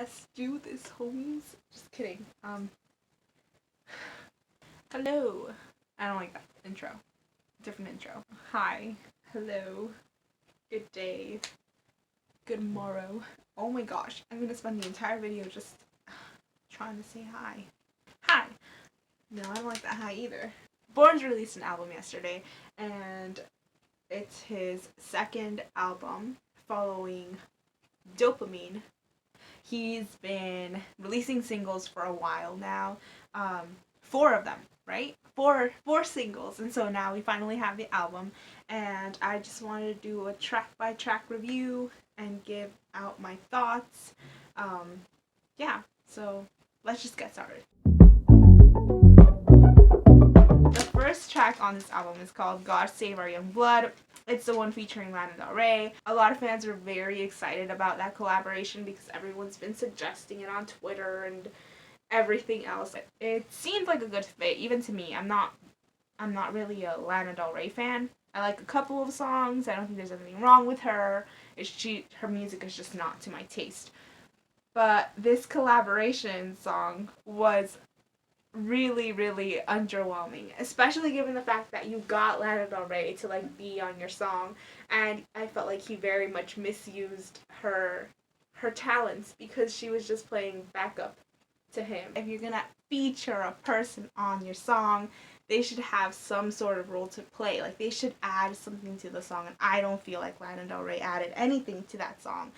Let's do this, homies. Just kidding. Hello. I don't like that intro. Different intro. Hi. Hello. Good day. Good morrow. Oh my gosh. I'm gonna spend the entire video just trying to say hi. Hi. No, I don't like that hi either. BØRNS released an album yesterday, and it's his second album following Dopamine. He's been releasing singles for a while now, 4 of them, right? Four singles, and so now we finally have the album, and I just wanted to do a track-by-track review and give out my thoughts. Yeah, so let's just get started. The first track on this album is called God Save Our Young Blood. It's the one featuring Lana Del Rey. A lot of fans are very excited about that collaboration because everyone's been suggesting it on Twitter and everything else. It seemed like a good fit, even to me. I'm not really a Lana Del Rey fan. I like a couple of songs. I don't think there's anything wrong with her. Her music is just not to my taste. But this collaboration song was really, really underwhelming, especially given the fact that you got Lana Del Rey to be on your song, and I felt like he very much misused her talents because she was just playing backup to him. If you're gonna feature a person on your song, they should have some sort of role to play. They should add something to the song, and I don't feel like Lana Del Rey added anything to that song.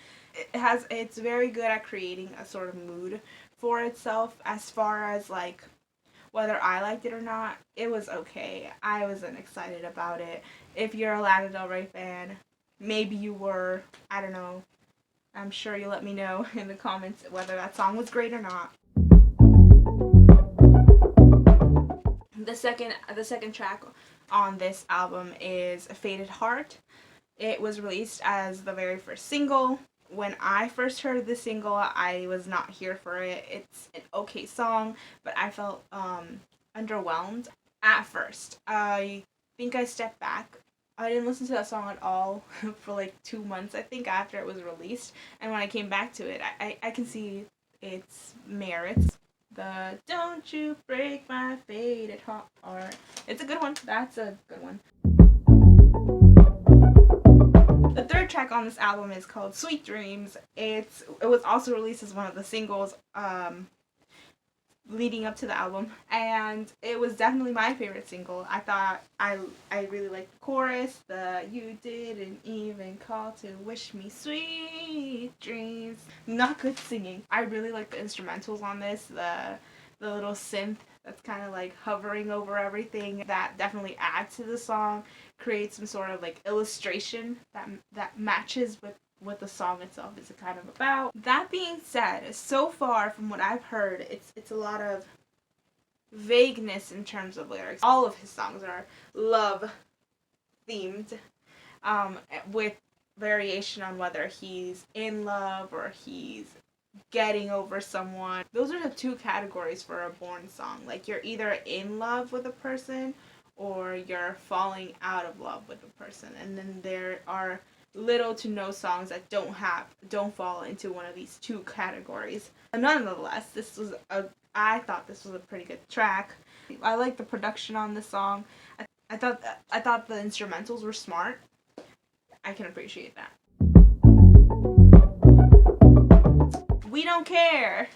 It's very good at creating a sort of mood for itself. As far as whether I liked it or not, it was okay. I wasn't excited about it. If you're a Lana Del Rey fan, maybe you were. I don't know. I'm sure you'll let me know in the comments whether that song was great or not. The second track on this album is Faded Heart. It was released as the very first single. When I first heard the single, I was not here for it. It's an okay song, but I felt underwhelmed at first. I think I stepped back. I didn't listen to that song at all for 2 months, I think, after it was released. And when I came back to it, I can see its merits. The Don't You Break My Faded Heart. It's a good one. That's a good one. The third track on this album is called Sweet Dreams. It was also released as one of the singles leading up to the album, and it was definitely my favorite single. I thought I really liked the chorus, the "You didn't even call to wish me sweet dreams." Not good singing. I really like the instrumentals on this. The little synth that's kind of hovering over everything, that definitely adds to the song, creates some sort of illustration that matches with what the song itself is kind of about. That being said, so far from what I've heard, it's a lot of vagueness in terms of lyrics. All of his songs are love themed, with variation on whether he's in love or he's getting over someone. Those are the 2 categories for a BØRNS song. You're either in love with a person or you're falling out of love with a person. And then there are little to no songs that don't fall into one of these 2 categories. Nonetheless, I thought this was a pretty good track. I like the production on this song. I thought the instrumentals were smart. I can appreciate that. We Don't Care.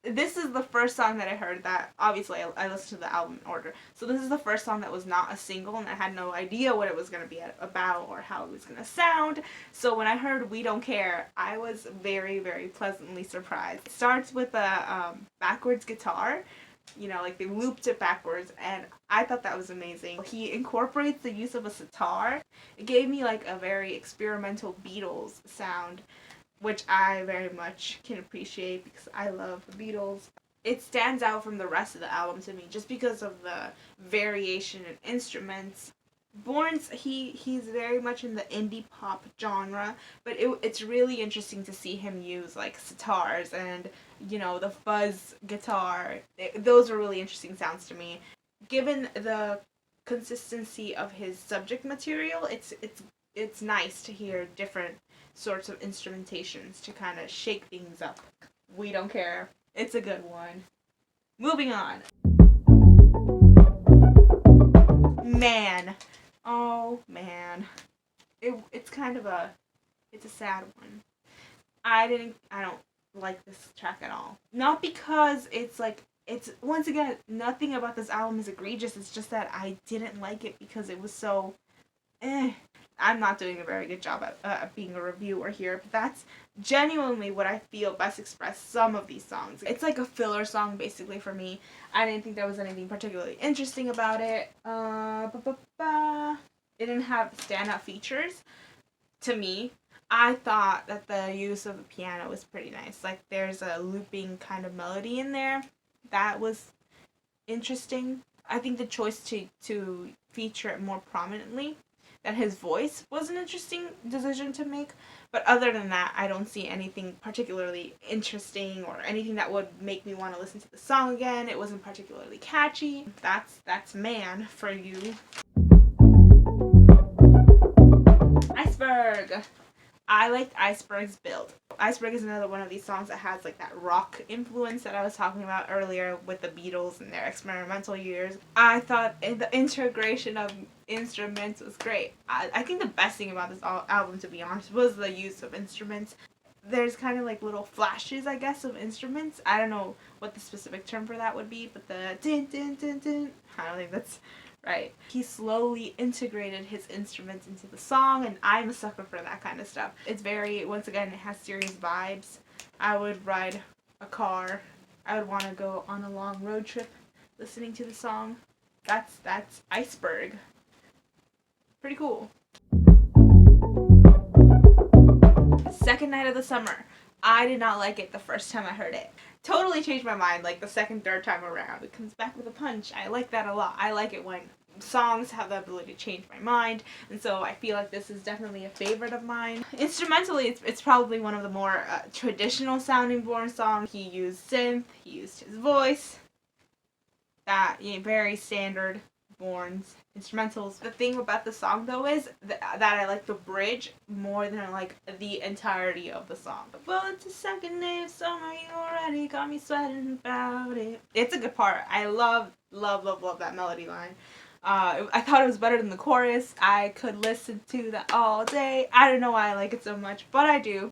This is the first song that I heard that, obviously, I listened to the album in order. So this is the first song that was not a single, and I had no idea what it was going to be about or how it was going to sound. So when I heard We Don't Care, I was very, very pleasantly surprised. It starts with a backwards guitar. They looped it backwards, and I thought that was amazing. He incorporates the use of a sitar. It gave me a very experimental Beatles sound, which I very much can appreciate because I love the Beatles. It stands out from the rest of the album to me just because of the variation in instruments. BØRNS, he's very much in the indie pop genre, but it's really interesting to see him use sitars and the fuzz guitar. Those are really interesting sounds to me. Given the consistency of his subject material, it's nice to hear different sorts of instrumentations to kind of shake things up. We don't care. It's a good one. Moving on. Man. Oh, man. It's kind of it's a sad one. I don't like this track at all. Not because it's once again, nothing about this album is egregious. It's just that I didn't like it because it was so I'm not doing a very good job at being a reviewer here, but that's genuinely what I feel best express some of these songs. It's like a filler song basically for me. I didn't think there was anything particularly interesting about it. It didn't have standout features to me. I thought that the use of the piano was pretty nice. Like, there's a looping kind of melody in there. That was interesting. I think the choice to feature it more prominently than his voice was an interesting decision to make. But other than that, I don't see anything particularly interesting or anything that would make me want to listen to the song again. It wasn't particularly catchy. That's Man for you. Iceberg. I liked Iceberg's build. Iceberg is another one of these songs that has like that rock influence that I was talking about earlier with the Beatles and their experimental years. I thought the integration of instruments was great. I think the best thing about this album, to be honest, was the use of instruments. There's kind of like little flashes, I guess, of instruments. I don't know what the specific term for that would be, but the din din din din, I don't think that's right. He slowly integrated his instruments into the song, and I'm a sucker for that kind of stuff. It's very, once again, it has serious vibes. I would ride a car. I would want to go on a long road trip listening to the song. That's Iceberg. Pretty cool. Second Night of the Summer. I did not like it the first time I heard it. Totally changed my mind like the second, third time around. It comes back with a punch. I like that a lot. I like it when songs have the ability to change my mind, and so I feel like this is definitely a favorite of mine. Instrumentally, it's probably one of the more traditional sounding BØRNS songs. He used synth, he used his voice. That, very standard BØRNS instrumentals. The thing about the song though is that I like the bridge more than I like the entirety of the song. Well, it's the second day of summer, you already got me sweating about it. It's a good part. I love that melody line. I thought it was better than the chorus. I could listen to that all day. I don't know why I like it so much, but I do.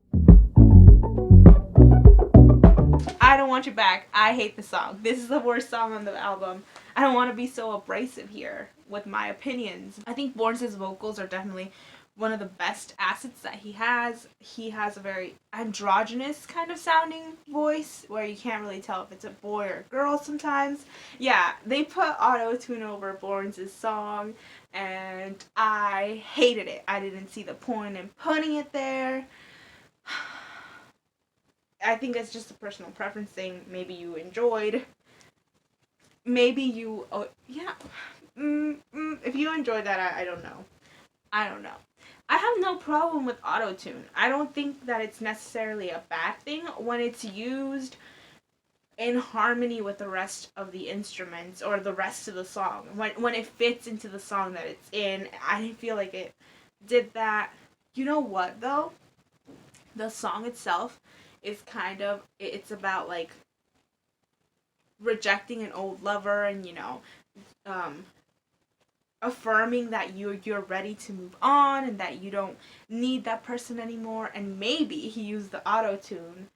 I Don't Want You Back. I hate the song. This is the worst song on the album. I don't want to be so abrasive here with my opinions. I think BØRNS' vocals are definitely one of the best assets that he has. He has a very androgynous kind of sounding voice where you can't really tell if it's a boy or a girl sometimes. Yeah, they put auto-tune over BØRNS' song and I hated it. I didn't see the point in putting it there. I think it's just a personal preference thing. Maybe you enjoyed. Maybe you, if you enjoyed that, I don't know. I don't know. I have no problem with auto-tune. I don't think that it's necessarily a bad thing when it's used in harmony with the rest of the instruments or the rest of the song. When it fits into the song that it's in, I didn't feel like it did that. You know what, though? The song itself is kind of, it's about, like, rejecting an old lover and, affirming that you're ready to move on and that you don't need that person anymore. And maybe he used the auto-tune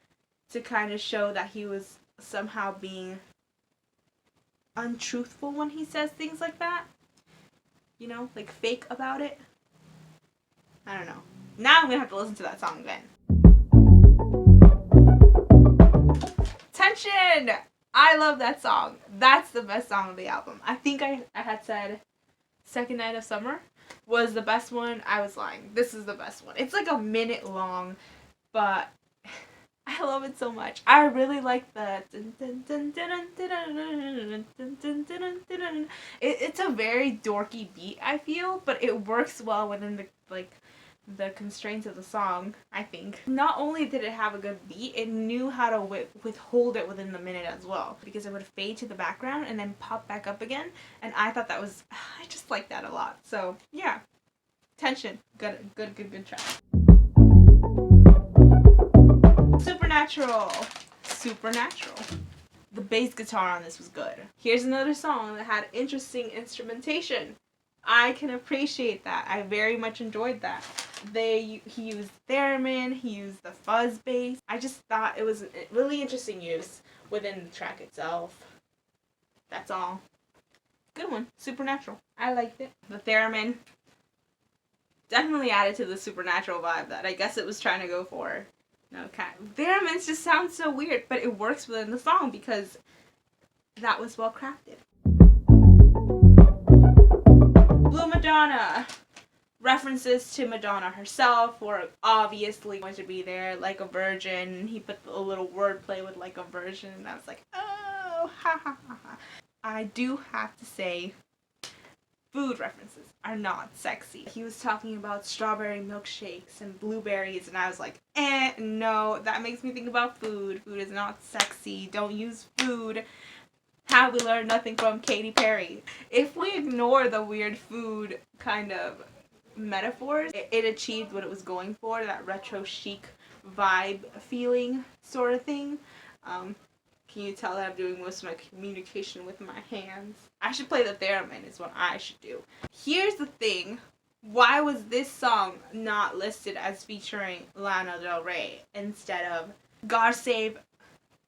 to kind of show that he was somehow being untruthful when he says things like that. Like fake about it. I don't know. Now I'm gonna have to listen to that song again. Tension! I love that song. That's the best song of the album. I think I had said Second Night of Summer was the best one. I was lying. This is the best one. It's like a minute long, but I love it so much. I really like the it's a very dorky beat, I feel, but it works well within the constraints of the song, I think. Not only did it have a good beat, it knew how to withhold it within the minute as well, because it would fade to the background and then pop back up again, and I thought that was, I just like that a lot. So yeah, Tension, good track. Supernatural. Supernatural. The bass guitar on this was good. Here's another song that had interesting instrumentation. I can appreciate that. I very much enjoyed that. He used theremin, he used the fuzz bass. I just thought it was a really interesting use within the track itself. That's all. Good one. Supernatural. I liked it. The theremin definitely added to the supernatural vibe that I guess it was trying to go for. No, theremins just sound so weird, but it works within the song because that was well crafted. Blue Madonna. References to Madonna herself were obviously going to be there, like a virgin. He put a little wordplay with like a virgin, and I was like, oh, ha ha ha ha. I do have to say, food references are not sexy. He was talking about strawberry milkshakes and blueberries, and I was like, no, that makes me think about food. Food is not sexy. Don't use food. Have we learned nothing from Katy Perry? If we ignore the weird food kind of metaphors, it achieved what it was going for, that retro chic vibe feeling sort of thing. Can you tell that I'm doing most of my communication with my hands? I should play the theremin is what I should do. Here's the thing. Why was this song not listed as featuring Lana Del Rey instead of God Save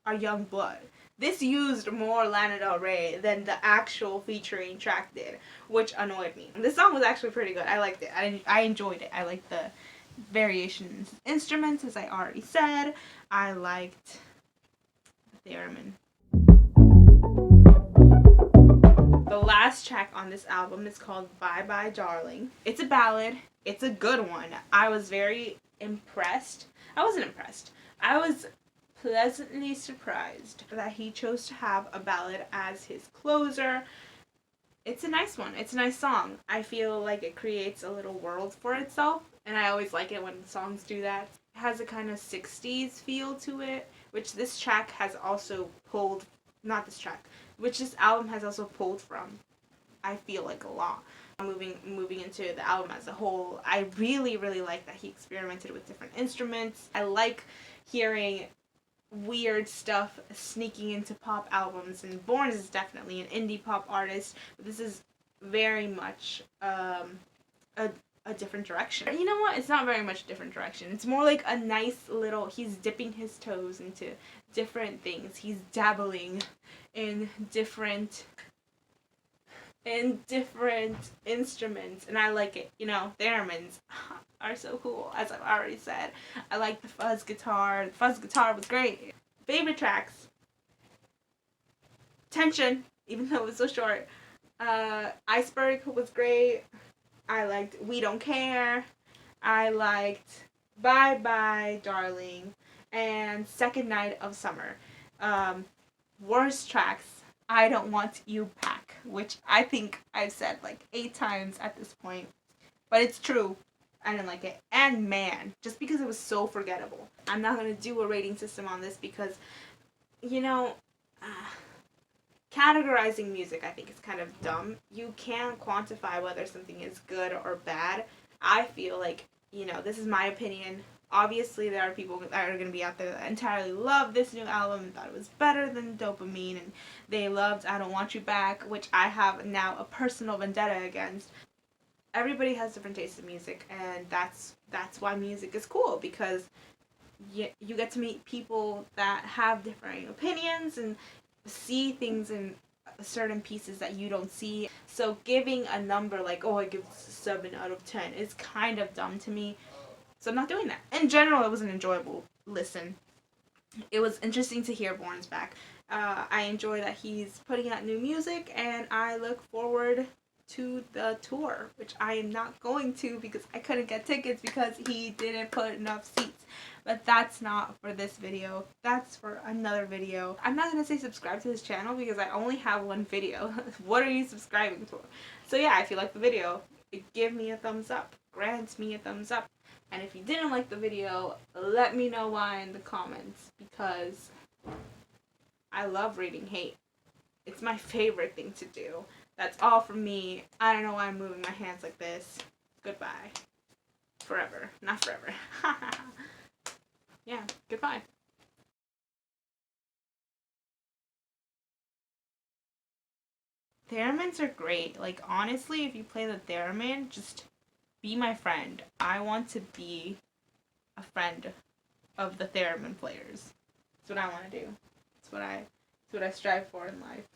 Our Young Blood? This used more Lana Del Rey than the actual featuring track did, which annoyed me. This song was actually pretty good. I liked it. I enjoyed it. I liked the variations instruments, as I already said. I liked theremin. The last track on this album is called Bye Bye Darling. It's a ballad. It's a good one. I was very impressed. I wasn't impressed. I was pleasantly surprised that he chose to have a ballad as his closer. It's a nice one. It's a nice song. I feel like it creates a little world for itself, and I always like it when songs do that. It has a kind of 60s feel to it, which this track has also pulled, not this track, which this album has also pulled from, I feel like, a lot. Moving into the album as a whole, I really like that he experimented with different instruments. I like hearing weird stuff sneaking into pop albums, and BØRNS is definitely an indie pop artist, but this is very much a different direction. You know what? It's not very much a different direction. It's more like a nice little, he's dipping his toes into different things. He's dabbling in different instruments, and I like it. You know, theremins are so cool, as I've already said. I like the fuzz guitar. The fuzz guitar was great. Favorite tracks. Tension, even though it was so short. Iceberg was great. I liked We Don't Care. I liked Bye Bye Darling and Second Night of Summer. Worst tracks. I Don't Want You Back, which I think I've said like 8 times at this point. But it's true. I didn't like it. And Man, just because it was so forgettable. I'm not going to do a rating system on this because, you know, categorizing music I think is kind of dumb. You can't quantify whether something is good or bad. I feel like, you know, this is my opinion. Obviously, there are people that are going to be out there that entirely love this new album and thought it was better than Dopamine, and they loved I Don't Want You Back, which I have now a personal vendetta against. Everybody has different tastes in music, and that's why music is cool, because you get to meet people that have differing opinions and see things in certain pieces that you don't see. So giving a number like, oh, I give this a 7 out of 10 is kind of dumb to me. So I'm not doing that. In general, it was an enjoyable listen. It was interesting to hear BØRNS back. I enjoy that he's putting out new music, and I look forward to the tour, which I am not going to because I couldn't get tickets because he didn't put enough seats. But that's not for this video. That's for another video. I'm not going to say subscribe to his channel because I only have one video. What are you subscribing for? So yeah, if you like the video, give me a thumbs up. Grant me a thumbs up. And if you didn't like the video, let me know why in the comments, because I love reading hate. It's my favorite thing to do. That's all from me. I don't know why I'm moving my hands like this. Goodbye. Forever. Not forever. Yeah, goodbye. Theremins are great. Like, honestly, if you play the theremin, just be my friend. I want to be a friend of the theremin players. That's what I want to do. That's what I strive for in life.